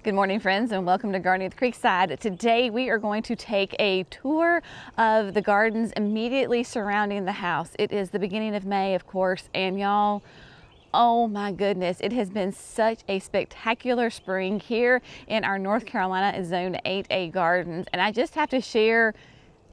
Good morning, friends, and welcome to Gardening with Creekside. Today we are going to take a tour of the gardens immediately surrounding the house. It is the beginning of May, of course, and y'all, oh my goodness, it has been such a spectacular spring here in our North Carolina Zone 8A gardens, and I just have to share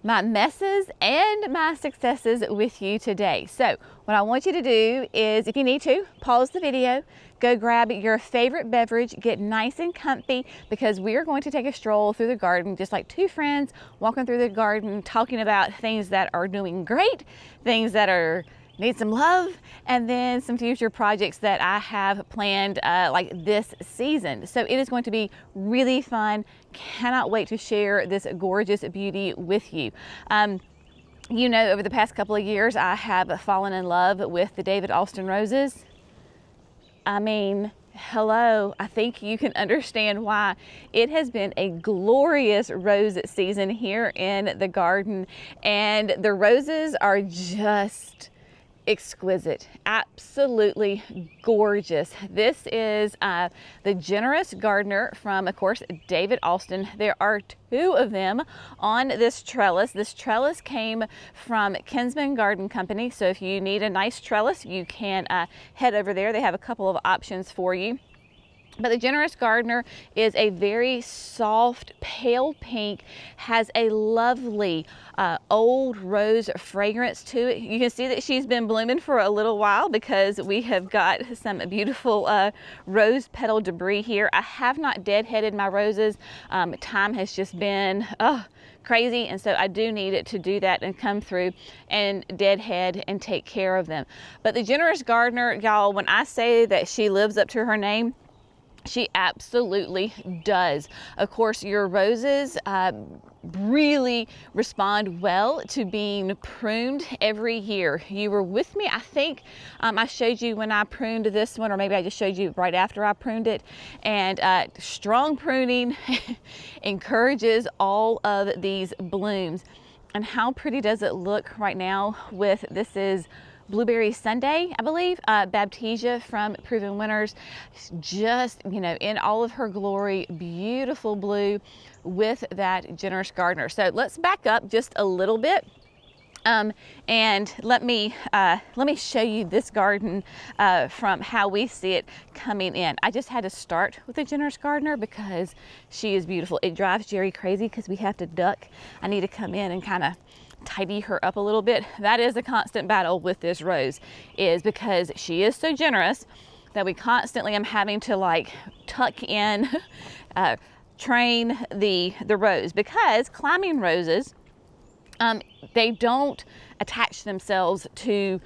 my messes and my successes with you today. So what I want you to do is, if you need to, pause the video, go grab your favorite beverage, get nice and comfy, because we are going to take a stroll through the garden, just like two friends walking through the garden, talking about things that are doing great, things that need some love, and then some future projects that I have planned like this season. So it is going to be really fun. Cannot wait to share this gorgeous beauty with you. You know, over the past couple of years, I have fallen in love with the David Austin roses. I mean, hello, I think you can understand why. It has been a glorious rose season here in the garden, and the roses are just exquisite, absolutely gorgeous. This is the Generous Gardener from, of course, David Austin. There are two of them on this trellis. This trellis came from Kinsman Garden Company, so if you need a nice trellis, you can head over there. They have a couple of options for you. But the Generous Gardener is a very soft, pale pink, has a lovely old rose fragrance to it. You can see that she's been blooming for a little while because we have got some beautiful rose petal debris here. I have not deadheaded my roses. Time has just been crazy, and so I do need it to do that and come through and deadhead and take care of them. But the Generous Gardener, y'all, when I say that she lives up to her name, she absolutely does. Of course, your roses really respond well to being pruned every year. You were with me, I think I showed you when I pruned this one, or maybe I just showed you right after I pruned it. And strong pruning encourages all of these blooms. And how pretty does it look right now with, this is Blueberry Sunday, I believe, Baptisia from Proven Winners, just, you know, in all of her glory, beautiful blue with that Generous Gardener. So let's back up just a little bit. And let me show you this garden from how we see it coming in. I just had to start with the Generous Gardener because she is beautiful. It drives Jerry crazy because we have to duck. I need to come in and kind of tidy her up a little bit. That is a constant battle with this rose, is because she is so generous that we constantly am having to like tuck in, train the rose, because climbing roses, they don't attach themselves to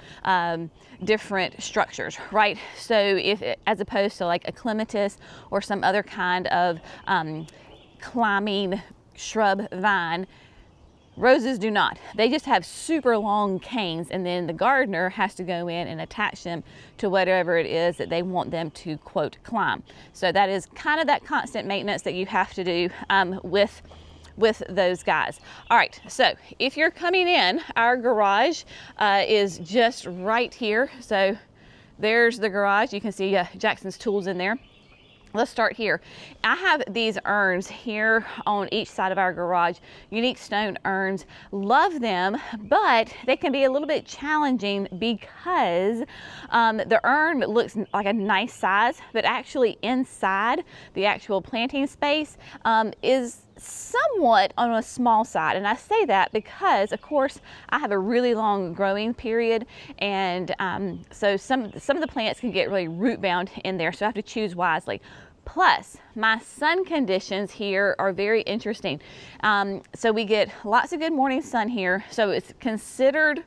different structures, right? So if, as opposed to like a clematis or some other kind of climbing shrub vine, roses do not. They just have super long canes, and then the gardener has to go in and attach them to whatever it is that they want them to, quote, climb. So that is kind of that constant maintenance that you have to do with those guys. All right, so if you're coming in, our garage is just right here. So there's the garage. You can see Jackson's tools in there. Let's start here. I have these urns here on each side of our garage, unique stone urns. Love them, but they can be a little bit challenging because the urn looks like a nice size, but actually inside the actual planting space is somewhat on a small side. And I say that because, of course, I have a really long growing period, and so some of the plants can get really root bound in there, so I have to choose wisely. Plus, my sun conditions here are very interesting. So we get lots of good morning sun here, so it's considered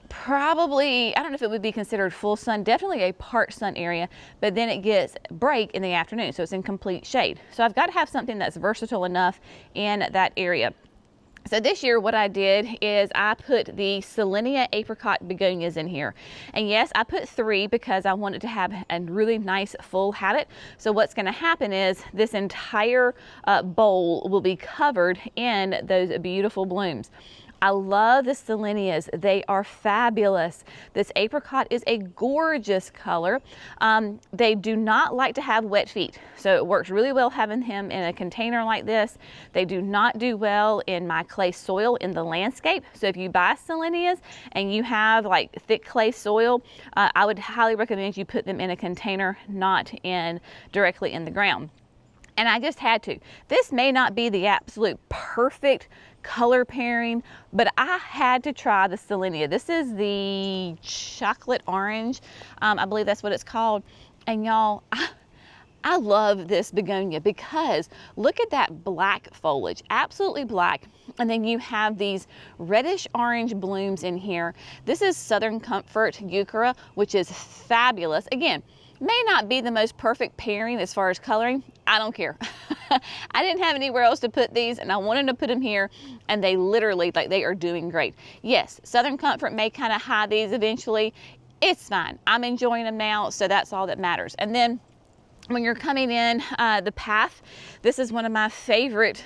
probably, I don't know if it would be considered full sun, definitely a part sun area, but then it gets break in the afternoon, so it's in complete shade. So I've got to have something that's versatile enough in that area. So this year what I did is I put the Selenia apricot begonias in here. And yes, I put 3 because I wanted to have a really nice full habit. So what's going to happen is this entire bowl will be covered in those beautiful blooms. I love the Selenias. They are fabulous. This apricot is a gorgeous color. They do not like to have wet feet, so it works really well having them in a container like this. They do not do well in my clay soil in the landscape. So if you buy Selenias and you have like thick clay soil, I would highly recommend you put them in a container, not directly in the ground. And I just had to. This may not be the absolute perfect color pairing, but I had to try the Selenia. This is the chocolate orange. I believe that's what it's called. And y'all, I love this begonia because look at that black foliage, absolutely black. And then you have these reddish orange blooms in here. This is Southern Comfort Euchera, which is fabulous. Again, may not be the most perfect pairing as far as coloring. I don't care. I didn't have anywhere else to put these and I wanted to put them here, and they literally, like, they are doing great. Yes, Southern Comfort may kind of hide these eventually. It's fine. I'm enjoying them now, so that's all that matters. And then when you're coming in the path, this is one of my favorite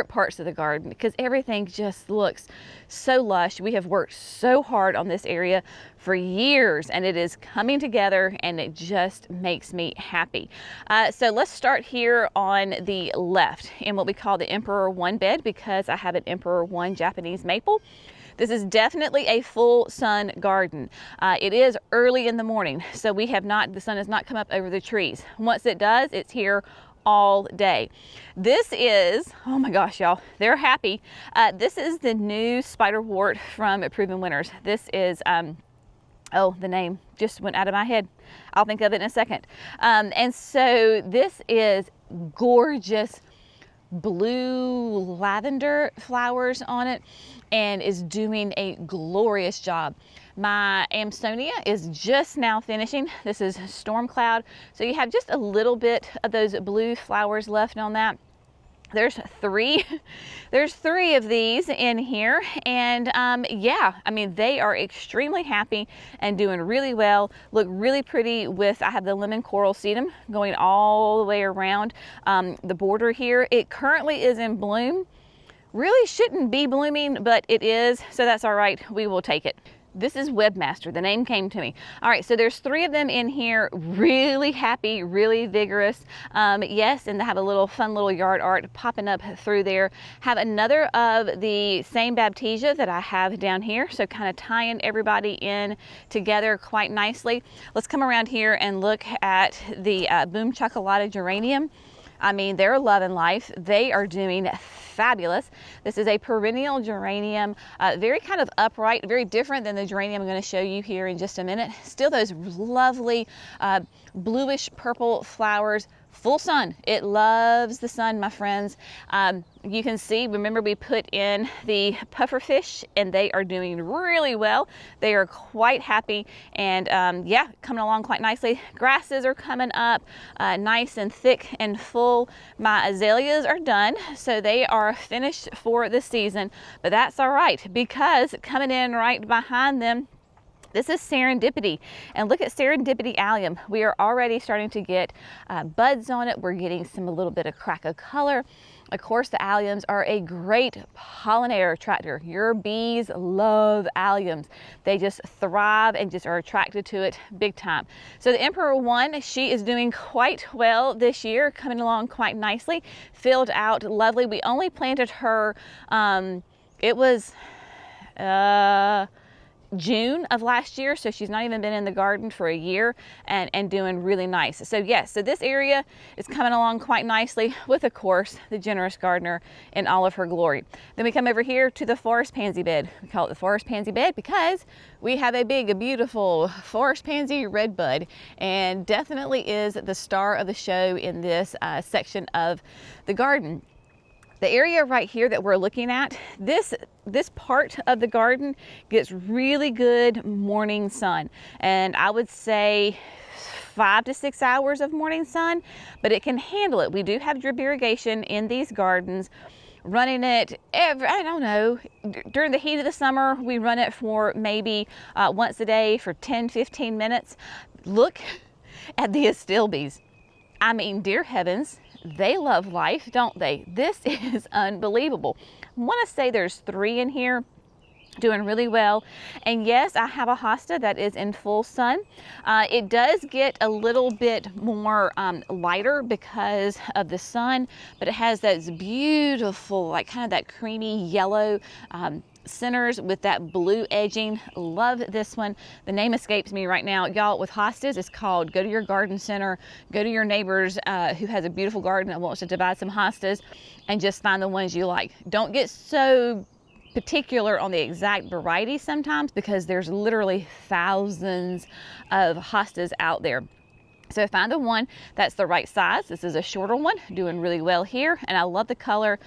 parts of the garden because everything just looks so lush. We have worked so hard on this area for years and it is coming together and it just makes me happy. So let's start here on the left in what we call the Emperor 1 bed because I have an Emperor 1 Japanese maple. This is definitely a full sun garden. It is early in the morning, so the sun has not come up over the trees. Once it does, it's here all day. This is, oh my gosh, y'all, they're happy. This is the new spiderwort from Proven Winners. This is, oh, the name just went out of my head. I'll think of it in a second. And so this is gorgeous blue lavender flowers on it and is doing a glorious job. My Amsonia is just now finishing. This is Storm Cloud. So you have just a little bit of those blue flowers left on that. There's three of these in here, and yeah, I mean, they are extremely happy and doing really well. Look really pretty with, I have the lemon coral sedum going all the way around the border here. It currently is in bloom. Really shouldn't be blooming, but it is, so that's all right. We will take it. This is Webmaster, the name came to me. All right, so there's 3 of them in here, really happy, really vigorous. Yes, and they have a little fun little yard art popping up through there. Have another of the same Baptisia that I have down here, so kind of tying everybody in together quite nicely. Let's come around here and look at the Boom Chocolata geranium. I mean, they're loving life. They are doing fabulous. This is a perennial geranium, very kind of upright, very different than the geranium I'm going to show you here in just a minute. Still those lovely bluish purple flowers. Full sun. It loves the sun, my friends. You can see, remember we put in the pufferfish and they are doing really well. They are quite happy and yeah, coming along quite nicely. Grasses are coming up nice and thick and full. My azaleas are done, so they are finished for the season, but that's all right because coming in right behind them, this is Serendipity, and look at Serendipity allium. We are already starting to get buds on it. We're getting a little bit of crack of color. Of course, the alliums are a great pollinator attractor. Your bees love alliums. They just thrive and just are attracted to it big time. So the Emperor 1, she is doing quite well this year, coming along quite nicely, filled out lovely. We only planted her, it was, June of last year, so she's not even been in the garden for a year and doing really nice. So yes, so this area is coming along quite nicely with, of course, the generous gardener in all of her glory. Then we come over here to the forest pansy bed. We call it the forest pansy bed because we have a big, beautiful forest pansy red bud, and definitely is the star of the show in this section of the garden. The area right here that we're looking at, this part of the garden gets really good morning sun, and I would say 5 to 6 hours of morning sun, but it can handle it. We do have drip irrigation in these gardens, running it I don't know, during the heat of the summer, we run it for maybe once a day for 10-15 minutes. Look at the astilbes. I mean, dear heavens, they love life, don't they? This is unbelievable. want to say there's 3 in here doing really well. And yes, I have a hosta that is in full sun. It does get a little bit more lighter because of the sun, but it has those beautiful, like kind of that creamy yellow centers with that blue edging. Love this one. The name escapes me right now. Y'all, with hostas, it's called go to your garden center, go to your neighbors who has a beautiful garden and wants to divide some hostas, and just find the ones you like. Don't get so particular on the exact variety sometimes, because there's literally thousands of hostas out there. So find the one that's the right size. This is a shorter one, doing really well here, and I love the color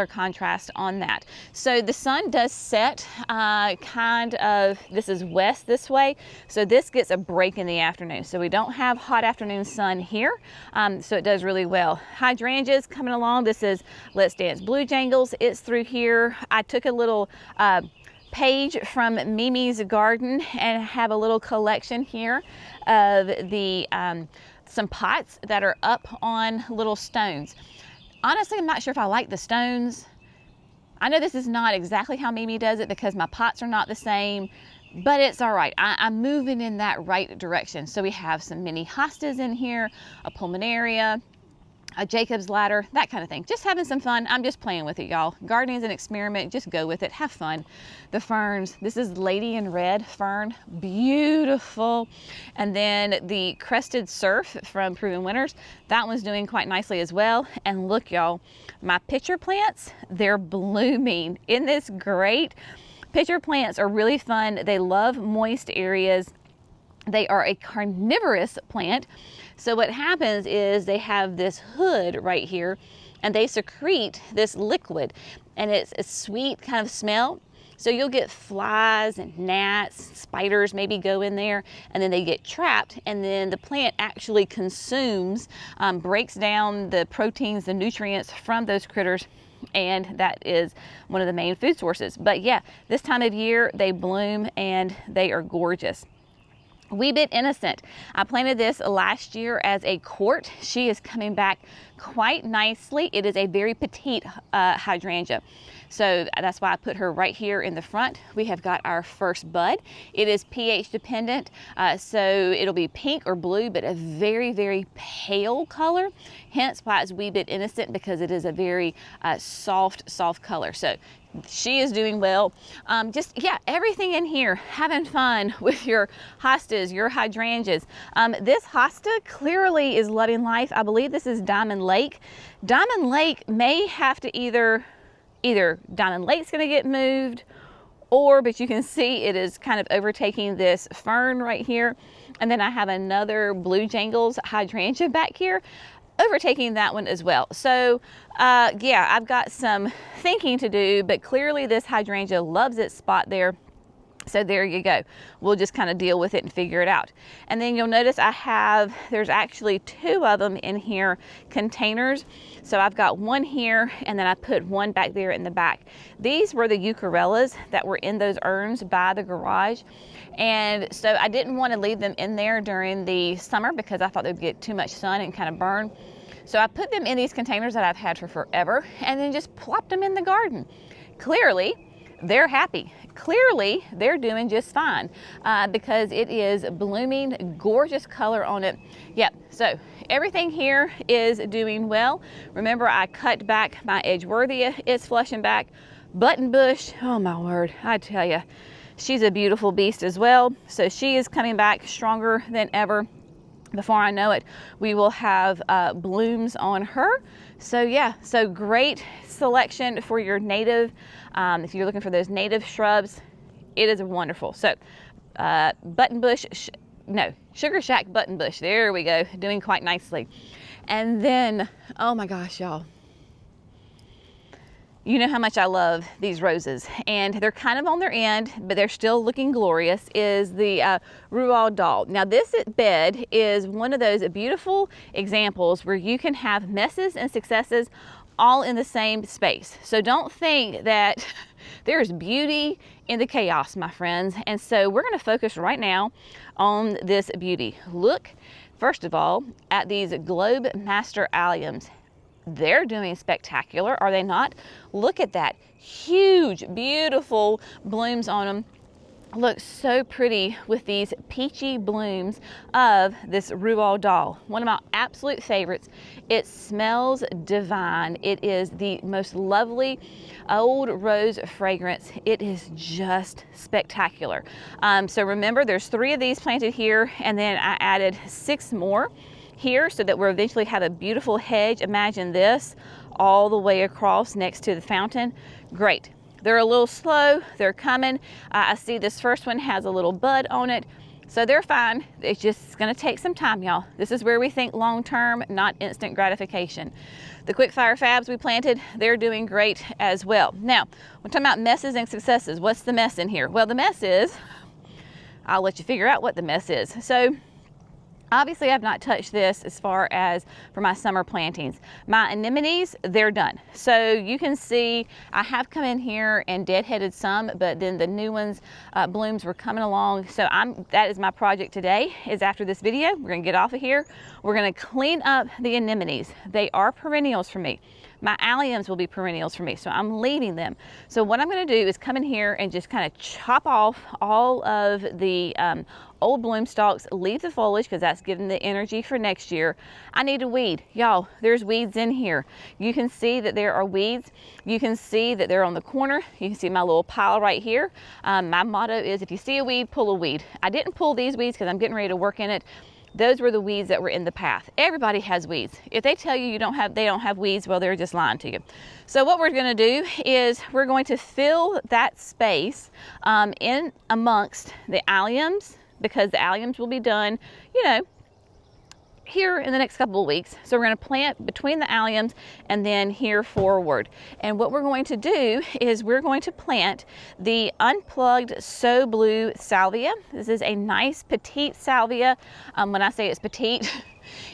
contrast on that. So the sun does set kind of, this is west this way, so this gets a break in the afternoon. So we don't have hot afternoon sun here, so it does really well. Hydrangeas coming along. This is Let's Dance Blue Jangles. It's through here. I took a little page from Mimi's garden and have a little collection here of the some pots that are up on little stones. Honestly, I'm not sure if I like the stones. I know this is not exactly how Mimi does it because my pots are not the same, but it's all right. I'm moving in that right direction. So we have some mini hostas in here, a pulmonaria, a Jacob's ladder, that kind of thing. Just having some fun. I'm just playing with it, y'all. Gardening is an experiment. Just go with it. Have fun. The ferns. This is Lady in Red fern. Beautiful. And then the crested surf from Proven Winners. That one's doing quite nicely as well. And look, y'all, my pitcher plants, they're blooming. Isn't this great? Pitcher plants are really fun. They love moist areas. They are a carnivorous plant. So what happens is they have this hood right here, and they secrete this liquid, and it's a sweet kind of smell. So you'll get flies and gnats, spiders maybe go in there, and then they get trapped, and then the plant actually consumes, breaks down the proteins, the nutrients from those critters, and that is one of the main food sources. But yeah, this time of year they bloom and they are gorgeous. Wee Bit Innocent. I planted this last year as a court. She is coming back quite nicely. It is a very petite hydrangea. So that's why I put her right here in the front. We have got our first bud. It is pH dependent, so it'll be pink or blue, but a very, very pale color. Hence why it's Wee Bit Innocent, because it is a very soft color. So she is doing well. Yeah, everything in here, having fun with your hostas, your hydrangeas. This hosta clearly is loving life. I believe this is Diamond Lake. Diamond Lake may have to either Diamond Lake's gonna get moved, but you can see it is kind of overtaking this fern right here. And then I have another Blue Jangles hydrangea back here, overtaking that one as well. So yeah, I've got some thinking to do, but clearly this hydrangea loves its spot there. So there you go. We'll just kind of deal with it and figure it out. And then you'll notice there's actually 2 of them in here, containers. So I've got one here, and then I put one back there in the back. These were the eucharellas that were in those urns by the garage. And so I didn't want to leave them in there during the summer because I thought they'd get too much sun and kind of burn. So I put them in these containers that I've had for forever, and then just plopped them in the garden. Clearly, they're happy. Clearly, they're doing just fine because it is blooming, gorgeous color on it. Yep, so everything here is doing well. Remember, I cut back my Edgeworthia. It's flushing back. Button bush, oh my word, I tell you, she's a beautiful beast as well. So she is coming back stronger than ever. Before I know it, we will have blooms on her. So yeah, so great selection for your native, if you're looking for those native shrubs, it is wonderful. So Sugar Shack button bush, there we go, doing quite nicely. And then, oh my gosh, y'all, you know how much I love these roses, and they're kind of on their end, but they're still looking glorious, is the Roald Dahl. Now this bed is one of those beautiful examples where you can have messes and successes all in the same space. So don't think that there's beauty in the chaos, my friends. And so we're gonna focus right now on this beauty. Look, first of all, at these Globe Master alliums. They're doing spectacular, are they not? Look at that, huge, beautiful blooms on them. Looks so pretty with these peachy blooms of this Rual Doll, one of my absolute favorites. It smells divine. It is the most lovely old rose fragrance. It is just spectacular. So remember, there's 3 of these planted here, and then I added 6 more here so that we'll eventually have a beautiful hedge. Imagine this all the way across next to the fountain. Great. They're a little slow, they're coming. I see this first one has a little bud on it, so they're fine. It's just gonna take some time, y'all. This is where we think long-term, not instant gratification. The quick fire fabs we planted, they're doing great as well. Now, we're talking about messes and successes. What's the mess in here? Well, the mess is, I'll let you figure out what the mess is. So, obviously, I've not touched this as far as for my summer plantings. My anemones, they're done. So you can see I have come in here and deadheaded some, but then the new ones, blooms were coming along. So that is my project today, is after this video, we're gonna get off of here. We're gonna clean up the anemones. They are perennials for me. My alliums will be perennials for me, so I'm leaving them. So what I'm gonna do is come in here and just kind of chop off all of the old bloom stalks, leave the foliage because that's giving the energy for next year. I need to weed. Y'all, there's weeds in here. You can see that there are weeds. You can see that they're on the corner. You can see my little pile right here. My motto is, if you see a weed, pull a weed. I didn't pull these weeds because I'm getting ready to work in it. Those were the weeds that were in the path. Everybody has weeds. If they tell you they don't have weeds, well, they're just lying to you. So what we're gonna do is we're going to fill that space in amongst the alliums, because the alliums will be done, you know, here in the next couple of weeks. So we're going to plant between the alliums and then here forward. And what we're going to do is we're going to plant the unplugged So Blue salvia. This is a nice petite salvia. When I say it's petite,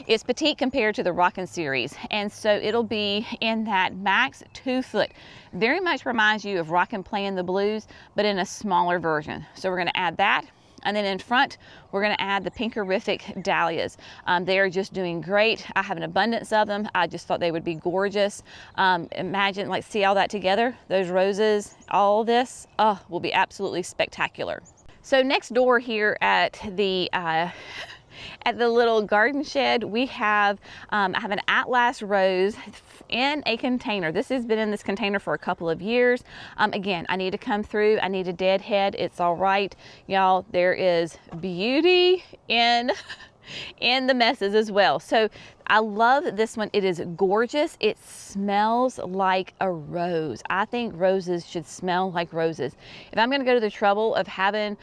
it's petite compared to the Rockin' series. And so it'll be in that max 2 foot. Very much reminds you of Rockin' Playing the Blues, but in a smaller version. So we're going to add that. And then in front, we're gonna add the pinkerific dahlias. They are just doing great. I have an abundance of them. I just thought they would be gorgeous. Imagine, like, see all that together? Those roses, all this, will be absolutely spectacular. So next door here at the little garden shed, we have, I have an Atlas rose in a container. This has been in this container for a couple of years. Again, I need to come through. I need a deadhead. It's all right. Y'all, there is beauty in the messes as well. So I love this one. It is gorgeous. It smells like a rose. I think roses should smell like roses. If I'm going to go to the trouble of having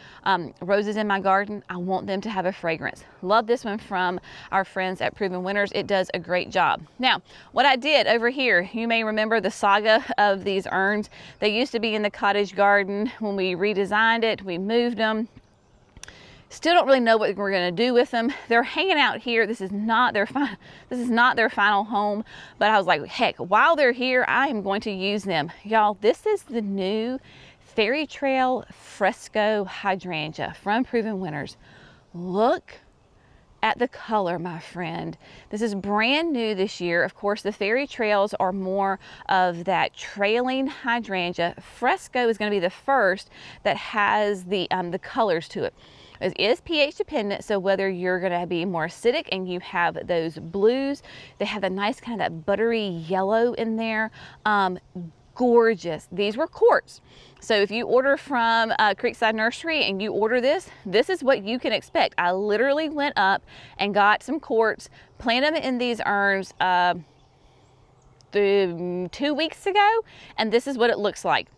roses in my garden, I want them to have a fragrance. Love this one from our friends at Proven Winners. It does a great job. Now, what I did over here, you may remember the saga of these urns. They used to be in the cottage garden. When we redesigned it, we moved them. Still don't really know what we're going to do with them. They're hanging out here. This is not their final home, but I was like, heck, while they're here, I am going to use them. Y'all, this is the new Fairy Trail Fresco Hydrangea from Proven Winners. Look at the color, my friend. This is brand new this year. Of course, the Fairy Trails are more of that trailing hydrangea. Fresco is going to be the first that has the colors to it. It is pH dependent, so whether you're going to be more acidic and you have those blues, they have a nice kind of that buttery yellow in there. Gorgeous. These were quartz. So if you order from Creekside Nursery and you order this, this is what you can expect. I literally went up and got some quartz, planted them in these urns 2 weeks ago, and this is what it looks like.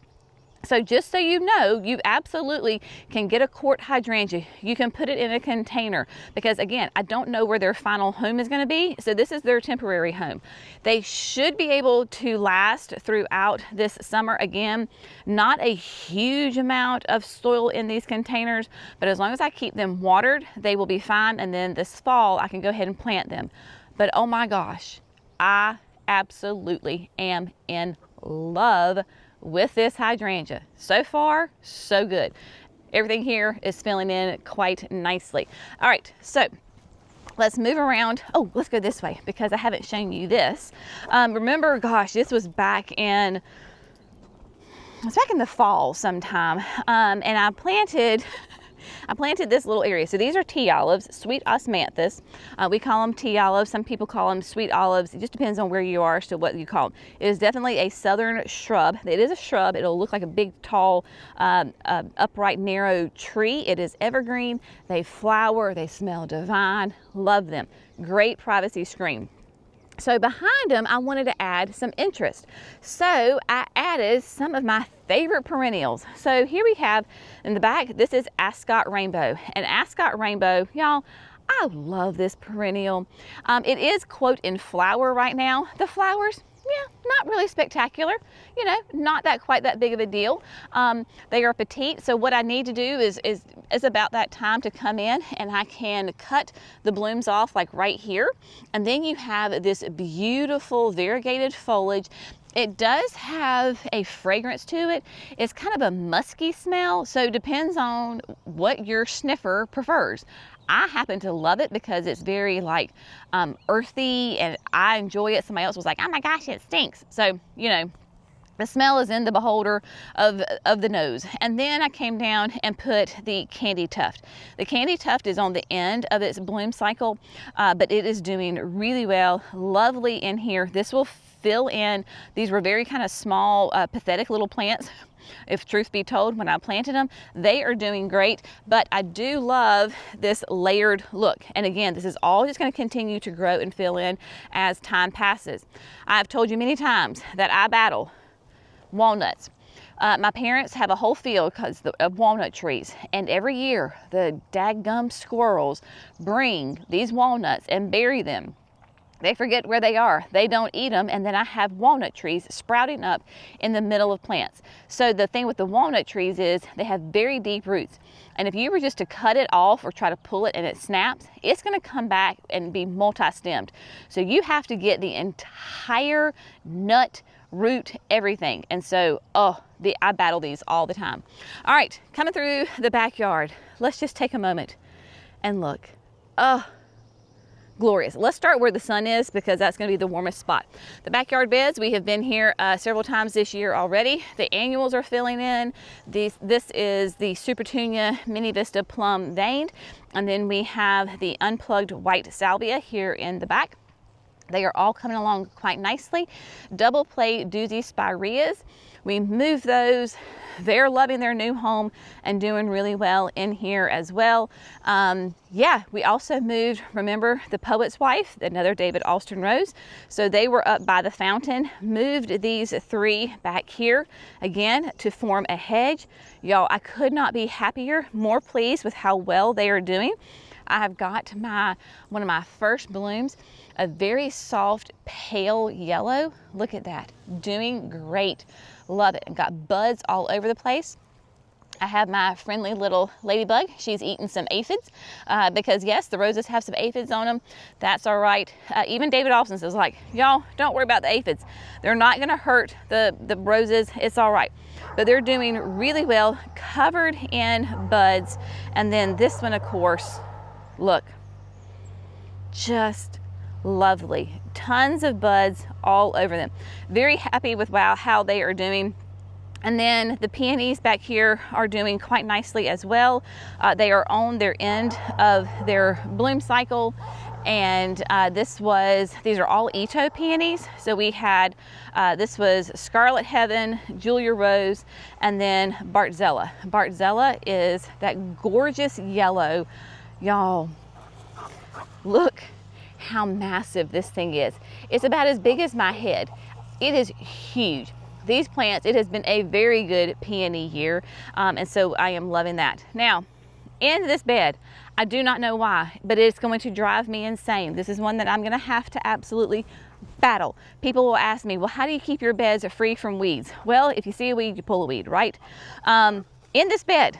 So just so you know, you absolutely can get a quart hydrangea. You can put it in a container because, again, I don't know where their final home is going to be. So this is their temporary home. They should be able to last throughout this summer. Again, not a huge amount of soil in these containers, but as long as I keep them watered, they will be fine. And then this fall, I can go ahead and plant them. But oh my gosh, I absolutely am in love with this hydrangea. So far, so good. Everything here is filling in quite nicely. All right, so let's move around. Oh, let's go this way because I haven't shown you this. Remember, gosh, this was back in, the fall sometime. And I planted this little area. So these are tea olives, sweet osmanthus. We call them tea olives. Some people call them sweet olives. It just depends on where you are as to what you call them. It is definitely a southern shrub. It is a shrub. It'll look like a big, tall, upright, narrow tree. It is evergreen. They flower. They smell divine. Love them. Great privacy screen. So behind them, I wanted to add some interest. So I added some of my favorite perennials. So here we have in the back, this is Ascot Rainbow. And Ascot Rainbow, y'all, I love this perennial. It is, quote, in flower right now. The flowers, yeah, not really spectacular, you know, not quite that big of a deal. They are petite, so what I need to do is about that time to come in and I can cut the blooms off like right here. And then you have this beautiful variegated foliage. It does have a fragrance to it. It's kind of a musky smell, so it depends on what your sniffer prefers. I happen to love it because it's very like earthy and I enjoy it. Somebody else was like, oh my gosh, it stinks. So, you know, the smell is in the beholder of the nose. And then I came down and put the candy tuft. The candy tuft is on the end of its bloom cycle, but it is doing really well. Lovely in here. This will fill in. These were very kind of small, pathetic little plants. If truth be told, when I planted them, they are doing great, but I do love this layered look. And again, this is all just going to continue to grow and fill in as time passes. I've told you many times that I battle walnuts. My parents have a whole field of walnut trees, and every year the daggum squirrels bring these walnuts and bury them. They forget where they are. They don't eat them, and then I have walnut trees sprouting up in the middle of plants. So the thing with the walnut trees is they have very deep roots. And if you were just to cut it off or try to pull it and it snaps, it's going to come back and be multi-stemmed. So you have to get the entire nut, root, everything. And so, I battle these all the time. All right, coming through the backyard. Let's just take a moment and look. Glorious. Let's start where the sun is because that's going to be the warmest spot. The backyard beds, we have been here several times this year already. The annuals are filling in. This is the Supertunia Mini Vista Plum Veined. And then we have the unplugged white salvia here in the back. They are all coming along quite nicely. Double play doozy spireas. We moved those. They're loving their new home and doing really well in here as well. We also moved, remember, the Poet's Wife, another David Alston rose. So they were up by the fountain, moved these three back here again to form a hedge. Y'all, I could not be happier, more pleased with how well they are doing. I have got one of my first blooms, a very soft, pale yellow. Look at that, doing great. Love it. And got buds all over the place. I have my friendly little ladybug. She's eating some aphids because yes, the roses have some aphids on them. That's all right. Even David Austin says like, y'all don't worry about the aphids. They're not going to hurt the roses. It's all right. But they're doing really well, covered in buds. And then this one, of course, look, just lovely. Tons of buds all over them. Very happy with how they are doing. And then the peonies back here are doing quite nicely as well. They are on their end of their bloom cycle. And these are all Ito peonies. So we had, this was Scarlet Heaven, Julia Rose, and then Bartzella. Bartzella is that gorgeous yellow. Y'all, look how massive this thing is. It's about as big as my head. It is huge. These plants, it has been a very good peony year, and so I am loving that. Now, in this bed, I do not know why, but it's going to drive me insane. This is one that I'm gonna have to absolutely battle. People will ask me, well, how do you keep your beds free from weeds? Well, if you see a weed, you pull a weed, right? In this bed,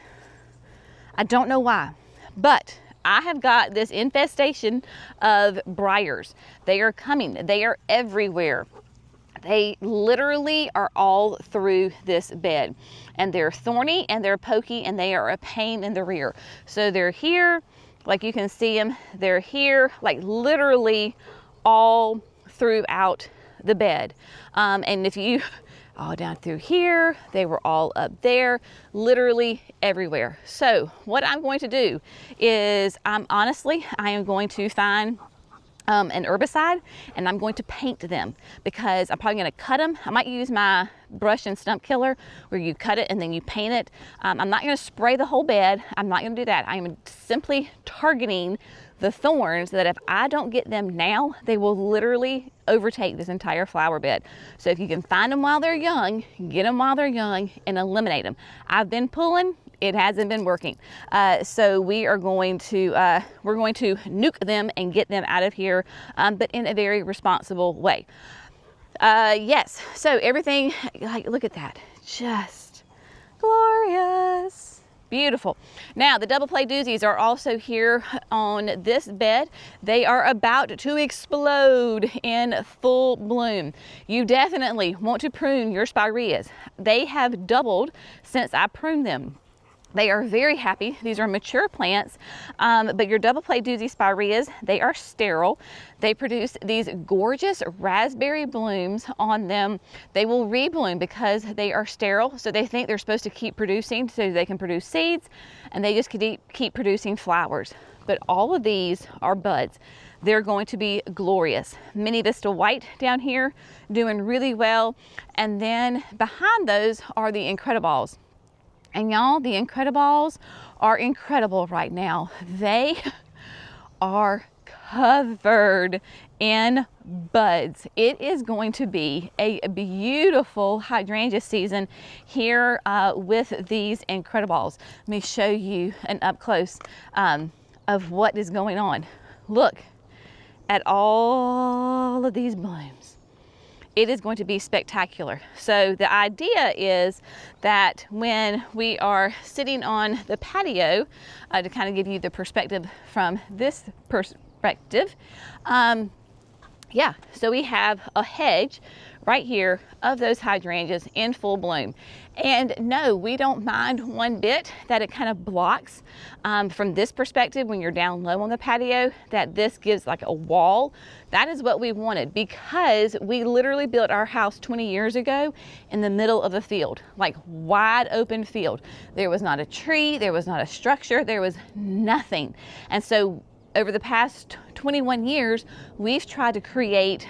I don't know why, but I have got this infestation of briars. They are coming, they are everywhere. They literally are all through this bed, and they're thorny and they're pokey and they are a pain in the rear. So they're here Like you can see them, they're here, like literally all throughout the bed. And if you, all down through here, they were all up there, literally everywhere. So what I'm going to do is, honestly, I am going to find an herbicide, and I'm going to paint them, because I'm probably going to cut them. I might use my brush and stump killer where you cut it and then you paint it. I'm not going to spray the whole bed. I'm not going to do that. I'm simply targeting the thorns that if I don't get them now, they will literally overtake this entire flower bed. So if you can find them while they're young, get them while they're young and eliminate them. I've been pulling, it hasn't been working. So we are going to, we're going to nuke them and get them out of here, but in a very responsible way. Yes, so everything, like, look at that, just glorious. Beautiful. Now the double play doozies are also here on this bed. They are about to explode in full bloom. You definitely want to prune your spireas. They have doubled since I pruned them. They are very happy. These are mature plants, but your double play doozy spireas, they are sterile. They produce these gorgeous raspberry blooms on them. They will rebloom because they are sterile, so they think they're supposed to keep producing so they can produce seeds, and they just keep producing flowers. But all of these are buds. They're going to be glorious. Mini Vista White down here doing really well, and then behind those are the Incrediballs. And y'all, the Incrediballs are incredible right now. They are covered in buds. It is going to be a beautiful hydrangea season here with these Incrediballs. Let me show you an up close of what is going on. Look at all of these blooms. It is going to be spectacular. So the idea is that when we are sitting on the patio, to kind of give you the perspective from this perspective, yeah, so we have a hedge right here of those hydrangeas in full bloom. And no, we don't mind one bit that it kind of blocks from this perspective when you're down low on the patio, that this gives like a wall. That is what we wanted, because we literally built our house 20 years ago in the middle of a field, like wide open field. There was not a tree, there was not a structure, there was nothing. And so over the past 21 years, we've tried to create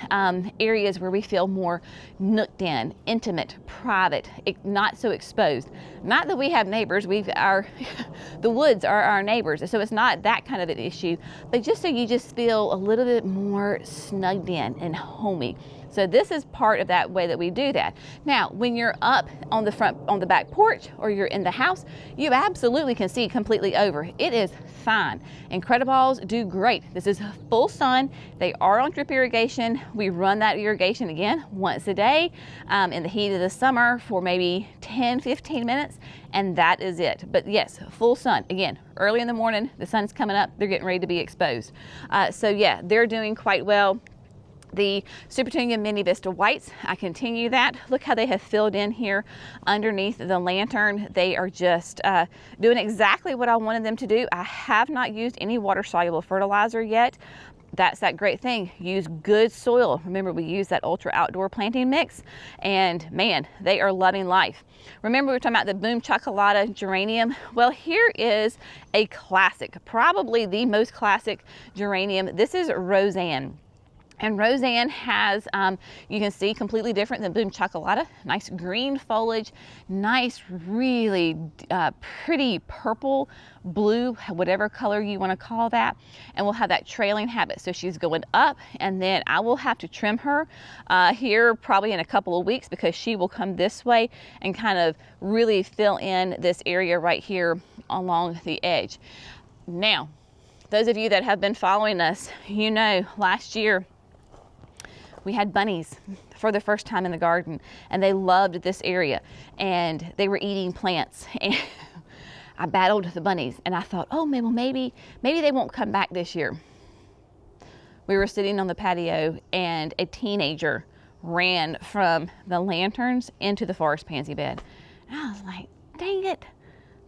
areas where we feel more nooked in, intimate, private, not so exposed. Not that we have neighbors, the woods are our neighbors, so it's not that kind of an issue, but just so you just feel a little bit more snugged in and homey. So this is part of that way that we do that. Now, when you're up on the back porch, or you're in the house, you absolutely can see completely over. It is fine. Incrediballs do great. This is full sun. They are on drip irrigation. We run that irrigation again once a day in the heat of the summer for maybe 10-15 minutes, and that is it. But yes, full sun. Again, early in the morning, the sun's coming up, they're getting ready to be exposed. So yeah, they're doing quite well. The Supertunia Mini Vista Whites, I continue that. Look how they have filled in here underneath the lantern. They are just doing exactly what I wanted them to do. I have not used any water-soluble fertilizer yet. That's that great thing. Use good soil. Remember, we use that Ultra Outdoor Planting Mix, and man, they are loving life. Remember, we were talking about the Boom Chocolata geranium? Well, here is a classic, probably the most classic geranium. This is Roseanne. And Roseanne has, you can see, completely different than Boom Chocolata. Nice green foliage, nice, really pretty purple, blue, whatever color you want to call that. And we'll have that trailing habit. So she's going up, and then I will have to trim her here probably in a couple of weeks, because she will come this way and kind of really fill in this area right here along the edge. Now, those of you that have been following us, you know, last year, we had bunnies for the first time in the garden, and they loved this area, and they were eating plants. And I battled the bunnies, and I thought, oh, maybe they won't come back this year. We were sitting on the patio, and a teenager ran from the lanterns into the forest pansy bed. And I was like, dang it,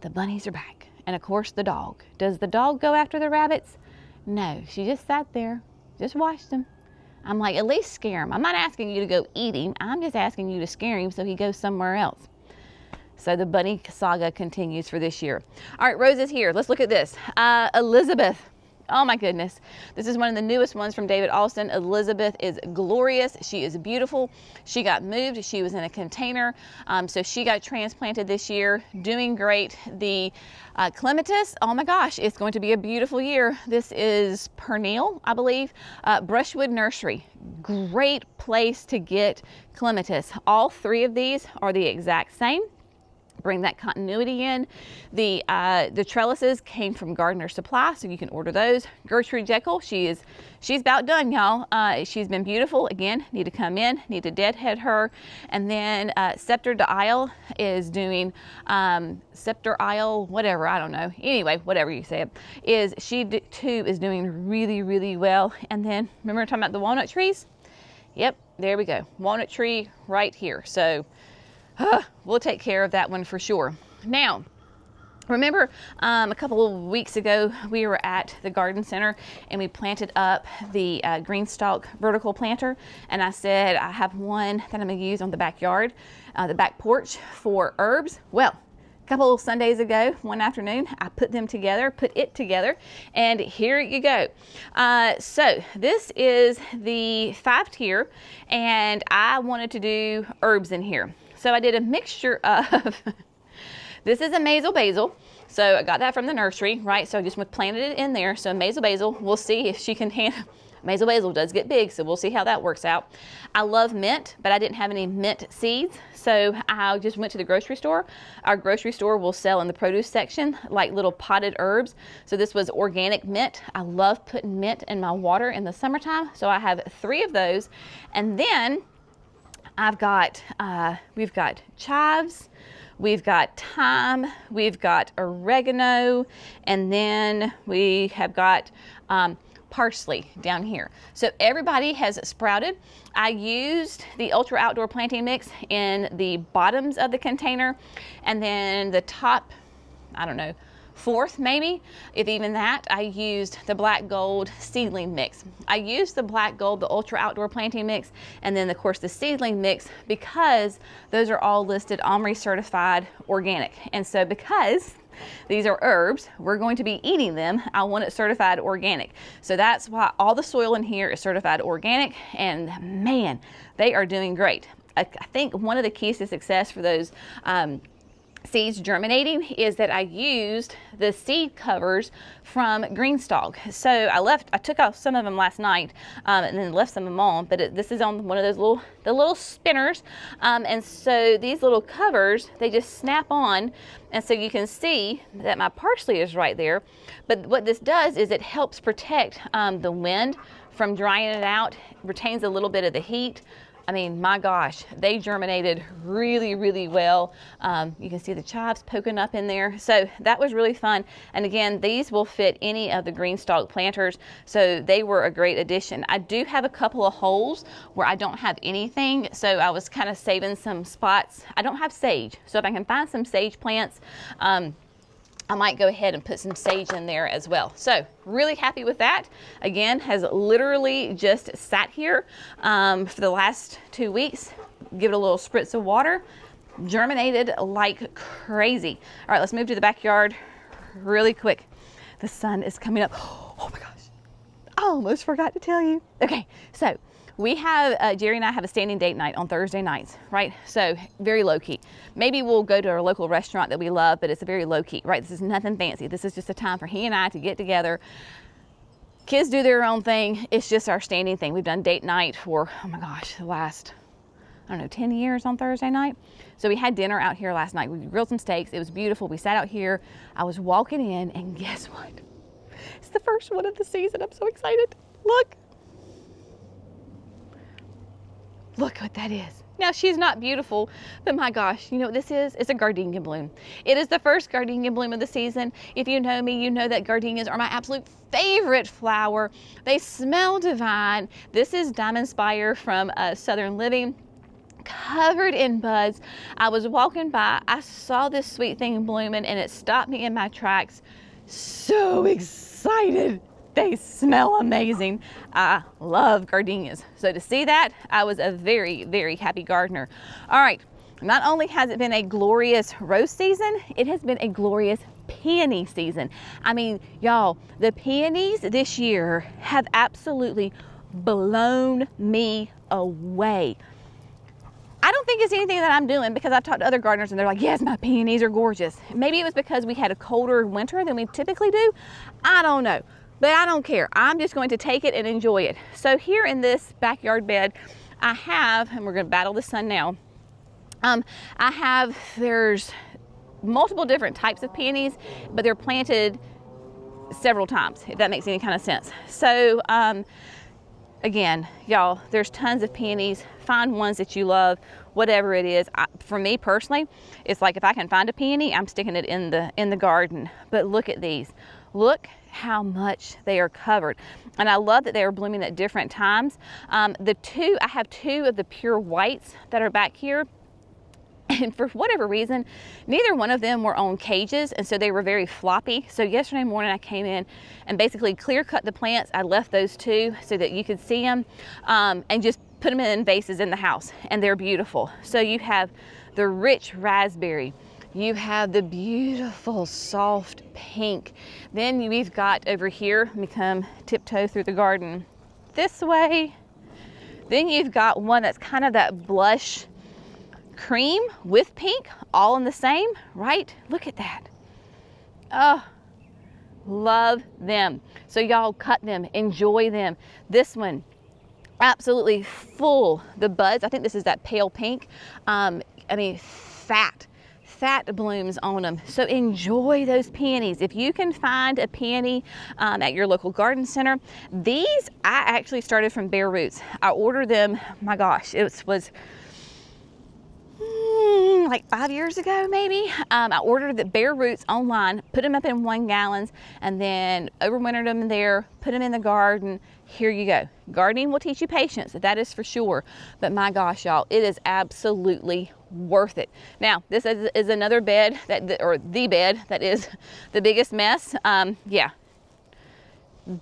the bunnies are back. And of course the dog. Does the dog go after the rabbits? No, she just sat there, just watched them. I'm like, at least scare him. I'm not asking you to go eat him. I'm just asking you to scare him so he goes somewhere else. So the bunny saga continues for this year. All right, Rose is here. Let's look at this. Elizabeth. Oh my goodness. This is one of the newest ones from David Alston. Elizabeth is glorious. She is beautiful. She got moved. She was in a container. So she got transplanted this year, doing great. The clematis, oh my gosh, it's going to be a beautiful year. This is Peony, I believe. Brushwood Nursery. Great place to get clematis. All three of these are the exact same. Bring that continuity in. The trellises came from Gardener Supply, so you can order those. Gertrude Jekyll, she's about done, y'all. She's been beautiful. Again, need to come in, need to deadhead her. And then Scepter d'Isle is doing Scepter Isle, whatever, I don't know. Anyway, whatever you say it, she too is doing really, really well. And then remember talking about the walnut trees? Yep, there we go. Walnut tree right here. So we'll take care of that one for sure. Now, remember a couple of weeks ago, we were at the garden center and we planted up the green stalk vertical planter. And I said, I have one that I'm gonna use on the backyard, the back porch for herbs. Well, a couple of Sundays ago, one afternoon, I put it together, and here you go. So this is the 5-tier, and I wanted to do herbs in here. So I did a mixture of, this is a mazel basil. So I got that from the nursery, right? So I just planted it in there. So mazel basil, we'll see if she can handle. Mazel basil does get big, so we'll see how that works out. I love mint, but I didn't have any mint seeds. So I just went to the grocery store. Our grocery store will sell in the produce section like little potted herbs. So this was organic mint. I love putting mint in my water in the summertime. So I have 3 of those. And then we've got chives, we've got thyme, we've got oregano, and then we have got parsley down here. So everybody has sprouted. I used the Ultra Outdoor Planting Mix in the bottoms of the container, and then the top, I don't know, 4th maybe, if even that, I used the Black Gold seedling mix. I used the Black Gold, the Ultra Outdoor Planting Mix, and then of course the seedling mix, because those are all listed OMRI certified organic. And so because these are herbs, we're going to be eating them, I want it certified organic. So that's why all the soil in here is certified organic, and man, they are doing great. I think one of the keys to success for those seeds germinating is that I used the seed covers from Greenstalk. So I took off some of them last night and then left some of them on, but this is on one of those little spinners. And so these little covers, they just snap on. And so you can see that my parsley is right there. But what this does is it helps protect the wind from drying it out, retains a little bit of the heat. I mean, my gosh, they germinated really, really well. You can see the chives poking up in there. So that was really fun. And again, these will fit any of the green stalk planters. So they were a great addition. I do have a couple of holes where I don't have anything. So I was kind of saving some spots. I don't have sage. So if I can find some sage plants, I might go ahead and put some sage in there as well. So really happy with that. Again, has literally just sat here for the last 2 weeks. Give it a little spritz of water. Germinated like crazy. All right, let's move to the backyard really quick. The sun is coming up. Oh my gosh, I almost forgot to tell you. Okay, so we have, Jerry and I have a standing date night on Thursday nights, right? So very low key. Maybe we'll go to our local restaurant that we love, but it's a very low key, right? This is nothing fancy. This is just a time for he and I to get together. Kids do their own thing. It's just our standing thing. We've done date night for, oh my gosh, the last, I don't know, 10 years on Thursday night. So we had dinner out here last night. We grilled some steaks. It was beautiful. We sat out here. I was walking in, and guess what? It's the first one of the season. I'm so excited. Look. Look what that is. Now, she's not beautiful, but my gosh, you know what this is? It's a gardenia bloom. It is the first gardenia bloom of the season. If you know me, you know that gardenias are my absolute favorite flower. They smell divine. This is Diamond Spire from Southern Living. covered in buds. I was walking by, I saw this sweet thing blooming, and it stopped me in my tracks. So excited. They smell amazing. I love gardenias. So to see that, I was a very, very happy gardener. All right, not only has it been a glorious rose season, it has been a glorious peony season. I mean, y'all, the peonies this year have absolutely blown me away. I don't think it's anything that I'm doing, because I've talked to other gardeners and they're like, yes, my peonies are gorgeous. Maybe it was because we had a colder winter than we typically do. I don't know, but I don't care. I'm just going to take it and enjoy it. So here in this backyard bed, I have, and we're going to battle the sun now. There's multiple different types of peonies, but they're planted several times, if that makes any kind of sense. So, again, y'all, there's tons of peonies. Find ones that you love, whatever it is. For me personally, it's like if I can find a peony, I'm sticking it in the garden. But look at these. Look how much they are covered. And I love that they are blooming at different times. I have two of the pure whites that are back here. And for whatever reason, neither one of them were on cages, and so they were very floppy. So yesterday morning I came in and basically clear cut the plants. I left those two so that you could see them, and just put them in vases in the house, and they're beautiful. So you have the rich raspberry, you have the beautiful soft pink. Then we've got over here, let me come tiptoe through the garden this way. Then you've got one that's kind of that blush cream with pink, all in the same, right? Look at that. Oh, love them. So y'all cut them, enjoy them. This one, absolutely full. The buds, I think this is that pale pink. I mean, fat blooms on them. So enjoy those peonies. If you can find a peony at your local garden center. These, I actually started from bare roots. I ordered them, my gosh, it was like 5 years ago maybe. I ordered the bare roots online, put them up in 1 gallons, and then overwintered them there, put them in the garden. Here you go. Gardening will teach you patience, that is for sure. But my gosh, y'all, it is absolutely worth it. Now, this is another bed the bed that is the biggest mess. Yeah.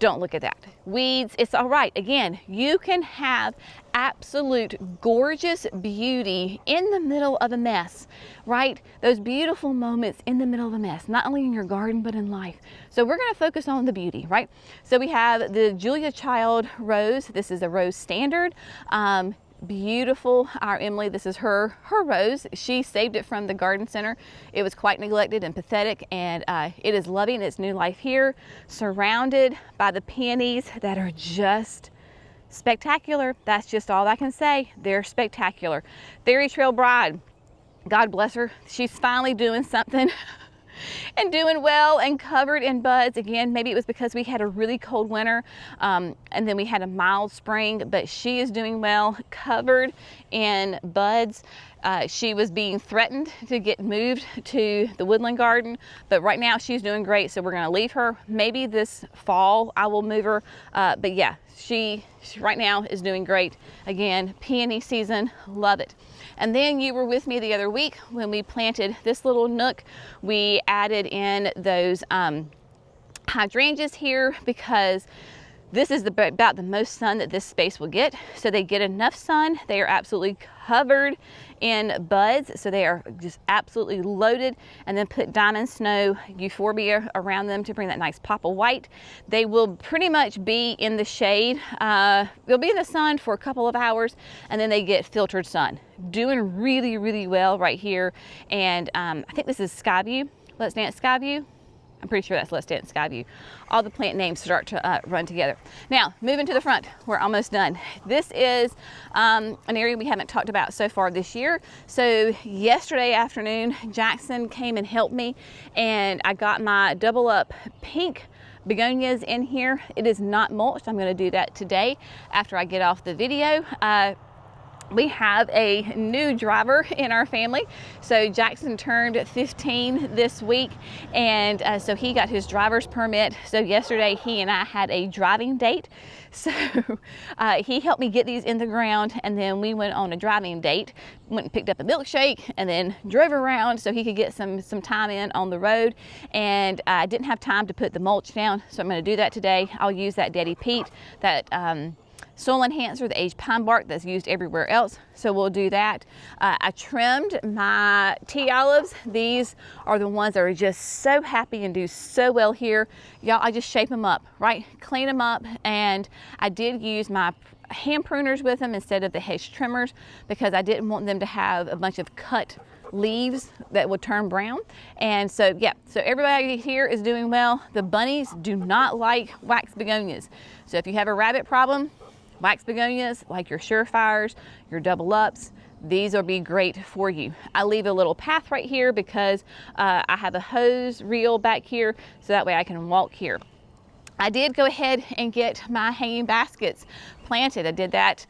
Don't look at that. Weeds, it's all right. Again, you can have absolute gorgeous beauty in the middle of a mess, right? Those beautiful moments in the middle of a mess, not only in your garden, but in life. So we're gonna focus on the beauty, right? So we have the Julia Child rose. This is a rose standard. Beautiful. Our Emily, this is her rose. She saved it from the garden center. It was quite neglected and pathetic, and it is loving its new life here, surrounded by the peonies that are just spectacular. That's just all I can say. They're spectacular. Fairy Trail Bride, God bless her. She's finally doing something and doing well and covered in buds. Again, maybe it was because we had a really cold winter and then we had a mild spring, but she is doing well, covered in buds. She was being threatened to get moved to the woodland garden, but right now she's doing great, so we're going to leave her. Maybe this fall I will move her, but yeah, she right now is doing great. Again, peony season, love it. And then you were with me the other week when we planted this little nook. We added in those hydrangeas here because this is about the most sun that this space will get. So they get enough sun. They are absolutely covered in buds. So they are just absolutely loaded. And then put diamond snow euphorbia around them to bring that nice pop of white. They will pretty much be in the shade. They'll be in the sun for a couple of hours and then they get filtered sun. Doing really, really well right here. And I think this is Skyview. Let's Dance Skyview. I'm pretty sure that's Let's Dance Skyview. All the plant names start to run together. Now, moving to the front, we're almost done. This is an area we haven't talked about so far this year. So yesterday afternoon, Jackson came and helped me, and I got my double up pink begonias in here. It is not mulched. I'm going to do that today after I get off the video. We have a new driver in our family. So Jackson turned 15 this week, and so he got his driver's permit. So yesterday he and I had a driving date. So he helped me get these in the ground, and then we went on a driving date, went and picked up a milkshake, and then drove around so he could get some time in on the road. And I didn't have time to put the mulch down, so I'm going to do that today. I'll use that Daddy Pete, that soil enhancer, the aged pine bark that's used everywhere else. So we'll do that. I trimmed my tea olives. These are the ones that are just so happy and do so well here. Y'all, I just shape them up, right? Clean them up. And I did use my hand pruners with them instead of the hedge trimmers because I didn't want them to have a bunch of cut leaves that would turn brown. And so yeah, so everybody here is doing well. The bunnies do not like wax begonias. So if you have a rabbit problem, wax begonias, like your surefires, your double ups, these will be great for you. I leave a little path right here because I have a hose reel back here, so that way I can walk here. I did go ahead and get my hanging baskets planted. I did that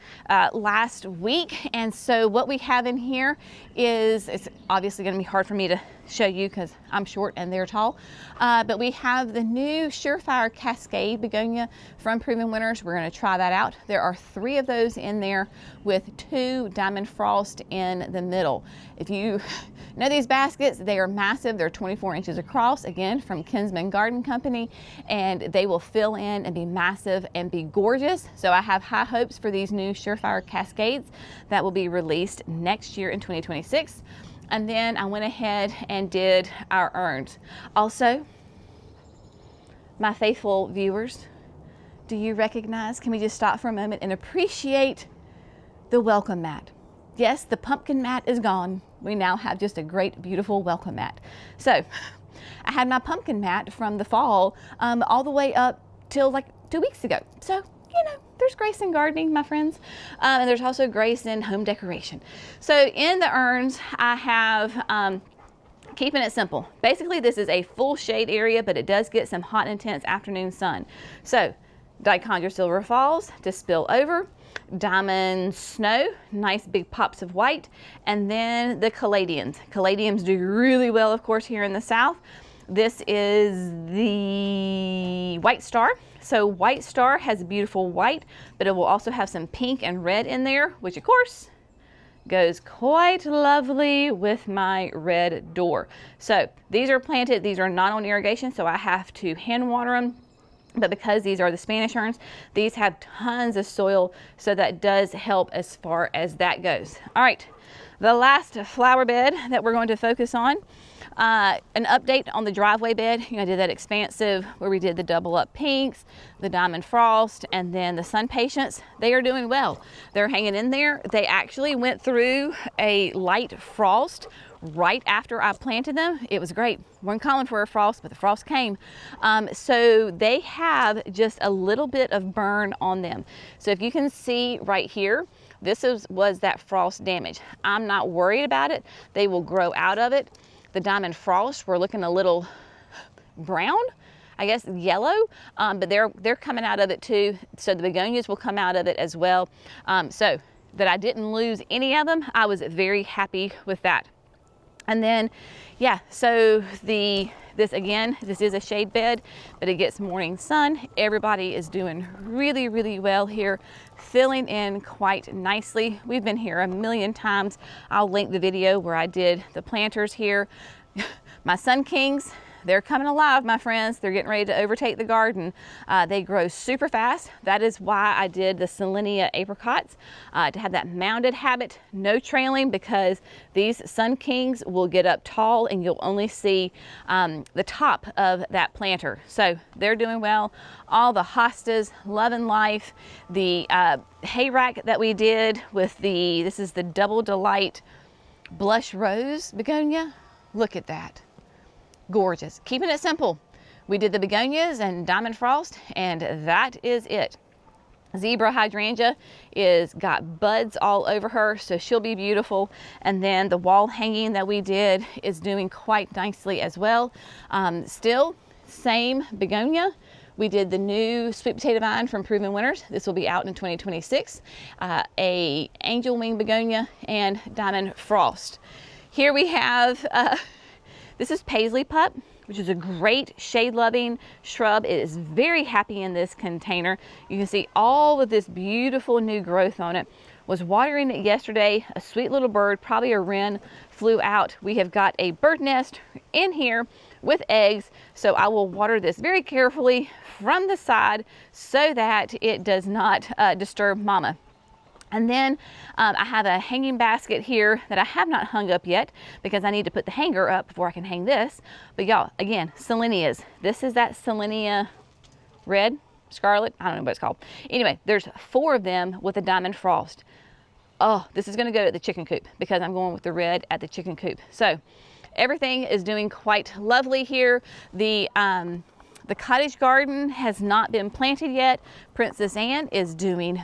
last week, and so what we have in here is, it's obviously going to be hard for me to show you because I'm short and they're tall, but we have the new Surefire Cascade begonia from Proven Winners. We're going to try that out. There are 3 of those in there with 2 diamond frost in the middle. If you know these baskets, they are massive. They're 24 inches across, again from Kinsman Garden Company, and they will fill in and be massive and be gorgeous. So I have high hopes for these new Surefire Cascades that will be released next year in 2026. And then I went ahead and did our urns. Also, my faithful viewers, do you recognize, can we just stop for a moment and appreciate the welcome mat? Yes, the pumpkin mat is gone. We now have just a great, beautiful welcome mat. So I had my pumpkin mat from the fall all the way up till like 2 weeks ago. So, you know, there's grace in gardening, my friends, and there's also grace in home decoration. So in the urns, I have, keeping it simple. Basically, this is a full shade area, but it does get some hot, intense afternoon sun. So Dichondra Silver Falls to spill over, Diamond Snow, nice big pops of white, and then the caladiums. Caladiums do really well, of course, here in the South. This is the White Star. So White Star has beautiful white, but it will also have some pink and red in there, which of course goes quite lovely with my red door. So these are planted, these are not on irrigation, so I have to hand water them. But because these are the Spanish urns, these have tons of soil, so that does help as far as that goes. All right, the last flower bed that we're going to focus on, an update on the driveway bed. You know, I did that expansive where we did the double up pinks, the diamond frost, and then the sun patience. They are doing well. They're hanging in there. They actually went through a light frost right after I planted them. It was great. Weren't calling for a frost, but the frost came. So they have just a little bit of burn on them. So if you can see right here, this was that frost damage. I'm not worried about it. They will grow out of it. The diamond frost, we're looking a little brown, I guess yellow, but they're coming out of it too. So the begonias will come out of it as well. So that I didn't lose any of them, I was very happy with that. And then, yeah, so this is a shade bed, but it gets morning sun. Everybody is doing really, really well here, filling in quite nicely. We've been here a million times. I'll link the video where I did the planters here. My Sun Kings, they're coming alive, my friends. They're getting ready to overtake the garden. They grow super fast. That is why I did the Selenia apricots, to have that mounded habit, no trailing, because these Sun Kings will get up tall and you'll only see the top of that planter. So they're doing well. All the hostas, loving life. The hay rack that we did with this is the Double Delight Blush Rose begonia. Look at that. Gorgeous. Keeping it simple. We did the begonias and diamond frost, and that is it. Zebra hydrangea got buds all over her, so she'll be beautiful. And then the wall hanging that we did is doing quite nicely as well. Still same begonia We did the new sweet potato vine from Proven Winners. This will be out in 2026. A angel wing begonia and diamond frost. Here we have, this is paisley pup, which is a great shade-loving shrub. It is very happy in this container. You can see all of this beautiful new growth on it. Was watering it yesterday. A sweet little bird, probably a wren, flew out. We have got a bird nest in here with eggs, so I will water this very carefully from the side so that it does not disturb mama. And then I have a hanging basket here that I have not hung up yet because I need to put the hanger up before I can hang this. But y'all, again, Selenias. This is that Selenia red, scarlet, I don't know what it's called. Anyway, there's 4 of them with a diamond frost. Oh, this is gonna go to the chicken coop because I'm going with the red at the chicken coop. So everything is doing quite lovely here. The cottage garden has not been planted yet. Princess Anne is doing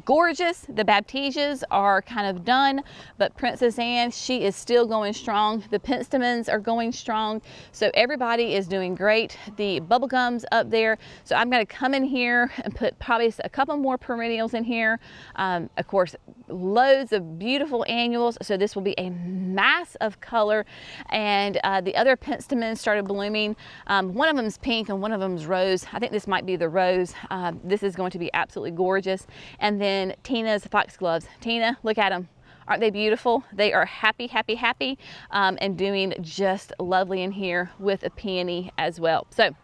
gorgeous. The baptisias are kind of done, but Princess Anne, she is still going strong. The penstemons are going strong. So everybody is doing great. The bubblegum's up there. So I'm gonna come in here and put probably a couple more perennials in here. Of course, loads of beautiful annuals. So this will be a mass of color. And the other penstemons started blooming. One of them's pink and one of them's rose. I think this might be the rose. This is going to be absolutely gorgeous. And then Tina's foxgloves. Tina, look at them. Aren't they beautiful? They are happy, happy, happy, and doing just lovely in here with a peony as well. So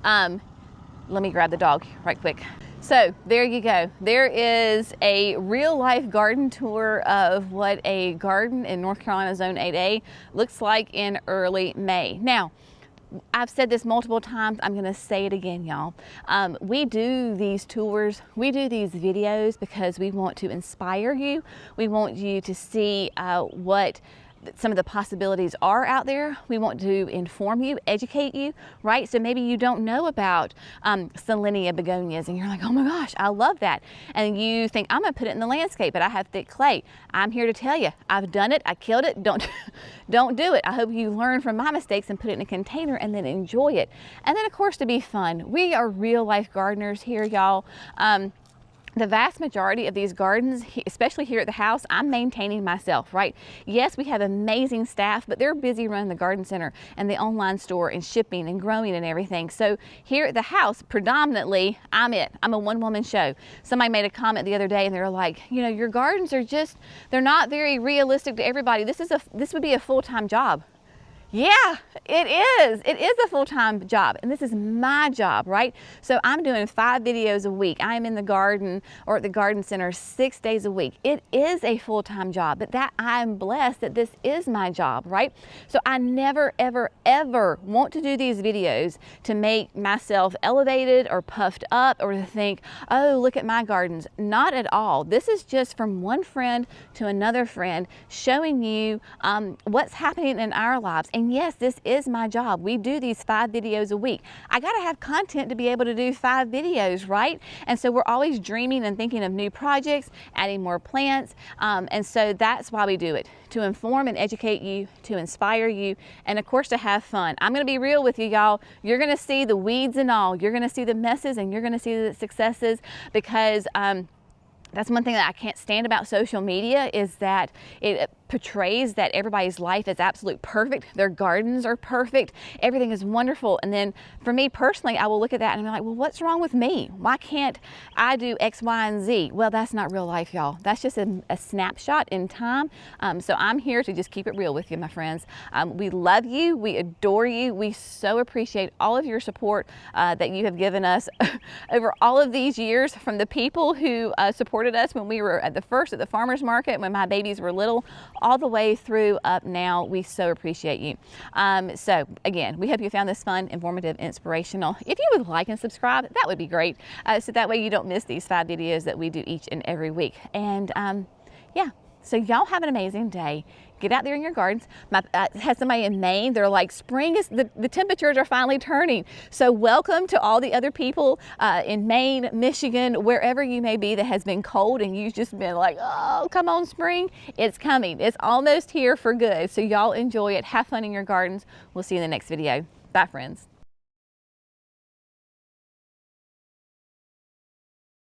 let me grab the dog right quick. So there you go. There is a real life garden tour of what a garden in North Carolina Zone 8A looks like in early May. Now, I've said this multiple times. I'm gonna say it again, y'all. We do these tours, we do these videos because we want to inspire you. We want you to see what some of the possibilities are out there. We want to inform you, educate you, right? So maybe you don't know about Selenia begonias and you're like, oh my gosh, I love that. And you think, I'm gonna put it in the landscape, but I have thick clay. I'm here to tell you, I've done it, I killed it, don't do it. I hope you learn from my mistakes and put it in a container and then enjoy it. And then of course to be fun. We are real life gardeners here, y'all. The vast majority of these gardens, especially here at the house, I'm maintaining myself, right? Yes, we have amazing staff, but they're busy running the garden center and the online store and shipping and growing and everything. So here at the house, predominantly, I'm a one-woman show. Somebody made a comment the other day and they were like, you know, your gardens are just, they're not very realistic to everybody. This would be a full-time job. Yeah, it is. It is a full-time job, and this is my job, right? So I'm doing 5 videos a week. I am in the garden or at the garden center 6 days a week. It is a full-time job, but that I'm blessed that this is my job, right? So I never, ever, ever want to do these videos to make myself elevated or puffed up or to think, oh, look at my gardens. Not at all. This is just from one friend to another friend showing you what's happening in our lives. And yes, this is my job. We do these 5 videos a week. I got to have content to be able to do 5 videos, right? And so we're always dreaming and thinking of new projects, adding more plants. And so that's why we do it, to inform and educate you, to inspire you, and of course to have fun. I'm going to be real with you, y'all. You're going to see the weeds and all. You're going to see the messes and you're going to see the successes because that's one thing that I can't stand about social media is that it portrays that everybody's life is absolute perfect. Their gardens are perfect. Everything is wonderful. And then for me personally, I will look at that and I'm like, well, what's wrong with me? Why can't I do X, Y, and Z? Well, that's not real life, y'all. That's just a snapshot in time. So I'm here to just keep it real with you, my friends. We love you. We adore you. We so appreciate all of your support that you have given us over all of these years, from the people who supported us when we were at the farmer's market, when my babies were little, all the way through up now. We so appreciate you. So again, we hope you found this fun, informative, inspirational. If you would like and subscribe, that would be great. So that way you don't miss these 5 videos that we do each and every week. And yeah, so y'all have an amazing day. Get out there in your gardens. I had somebody in Maine, they're like, spring is, the temperatures are finally turning. So welcome to all the other people in Maine, Michigan, wherever you may be that has been cold and you've just been like, oh, come on spring. It's coming. It's almost here for good. So y'all enjoy it. Have fun in your gardens. We'll see you in the next video. Bye, friends.